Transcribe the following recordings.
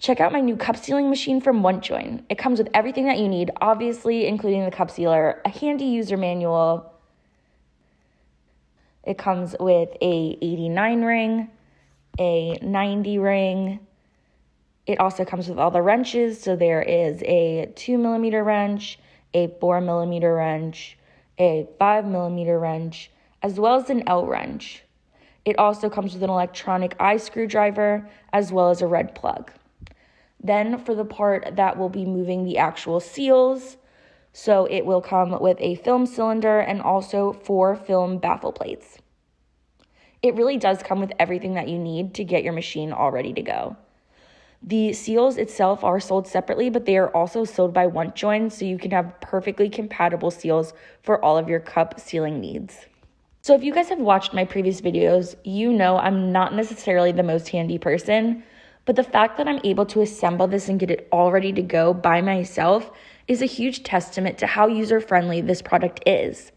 Check out my new cup sealing machine from WantJoin. It comes with everything that you need, obviously, including the cup sealer, a handy user manual. It comes with a 89 ring, a 90 ring. It also comes with all the wrenches. So there is a 2mm wrench, a 4mm wrench, a 5mm wrench, as well as an L wrench. It also comes with an electronic eye screwdriver, as well as a red plug. Then for the part that will be moving the actual seals, so it will come with a film cylinder and also 4 film baffle plates. It really does come with everything that you need to get your machine all ready to go. The seals itself are sold separately, but they are also sold by WantJoin, so you can have perfectly compatible seals for all of your cup sealing needs. So if you guys have watched my previous videos, you know I'm not necessarily the most handy person, but the fact that I'm able to assemble this and get it all ready to go by myself is a huge testament to how user-friendly this product is.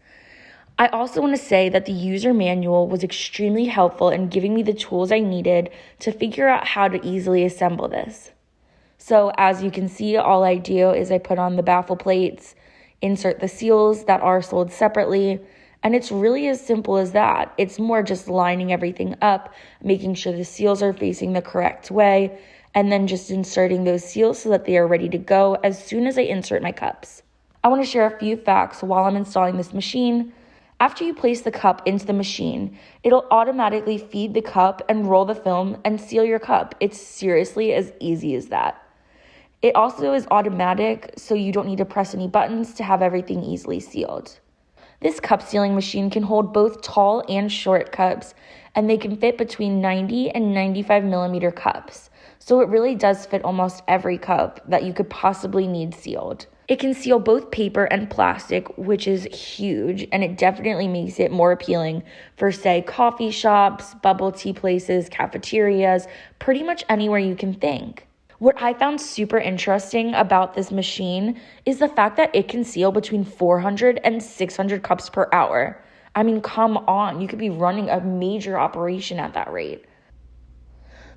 I also want to say that the user manual was extremely helpful in giving me the tools I needed to figure out how to easily assemble this. So as you can see, all I do is I put on the baffle plates, insert the seals that are sold separately, and it's really as simple as that. It's more just lining everything up, making sure the seals are facing the correct way, and then just inserting those seals so that they are ready to go as soon as I insert my cups. I want to share a few facts while I'm installing this machine. After you place the cup into the machine, it'll automatically feed the cup and roll the film and seal your cup. It's seriously as easy as that. It also is automatic, so you don't need to press any buttons to have everything easily sealed. This cup sealing machine can hold both tall and short cups, and they can fit between 90 and 95mm cups. So it really does fit almost every cup that you could possibly need sealed. It can seal both paper and plastic, which is huge, and it definitely makes it more appealing for, say, coffee shops, bubble tea places, cafeterias, pretty much anywhere you can think. What I found super interesting about this machine is the fact that it can seal between 400 and 600 cups per hour. I mean, come on, you could be running a major operation at that rate.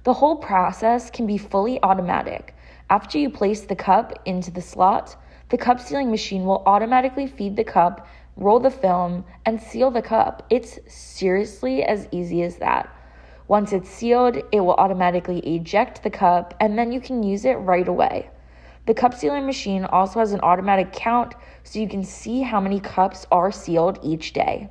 The whole process can be fully automatic. After you place the cup into the slot, the cup sealing machine will automatically feed the cup, roll the film, and seal the cup. It's seriously as easy as that. Once it's sealed, it will automatically eject the cup, and then you can use it right away. The cup sealing machine also has an automatic count, so you can see how many cups are sealed each day.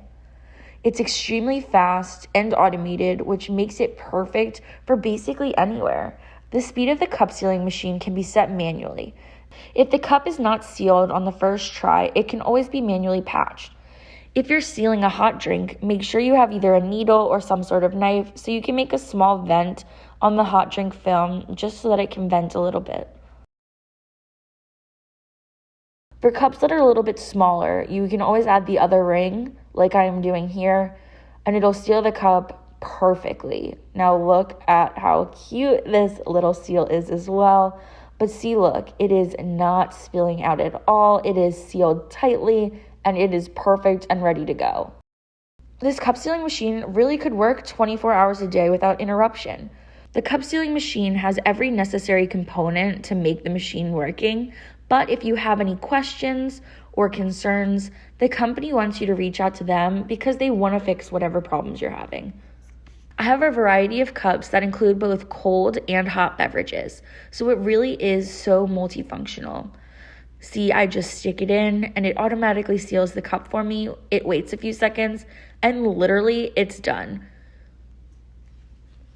It's extremely fast and automated, which makes it perfect for basically anywhere. The speed of the cup sealing machine can be set manually. If the cup is not sealed on the first try, it can always be manually patched. If you're sealing a hot drink, make sure you have either a needle or some sort of knife so you can make a small vent on the hot drink film just so that it can vent a little bit. For cups that are a little bit smaller, you can always add the other ring, like I am doing here, and it'll seal the cup perfectly. Now look at how cute this little seal is as well. But see, look, it is not spilling out at all. It is sealed tightly, and it is perfect and ready to go. This cup sealing machine really could work 24 hours a day without interruption. The cup sealing machine has every necessary component to make the machine working, but if you have any questions or concerns, the company wants you to reach out to them because they want to fix whatever problems you're having. I have a variety of cups that include both cold and hot beverages, so it really is so multifunctional. See, I just stick it in and it automatically seals the cup for me. It waits a few seconds and literally it's done.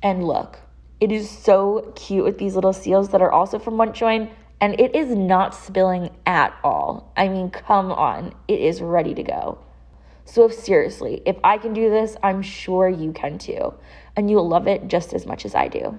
And look, it is so cute with these little seals that are also from WantJoin, and it is not spilling at all. I mean, come on, it is ready to go. So seriously, if I can do this, I'm sure you can too. And you'll love it just as much as I do.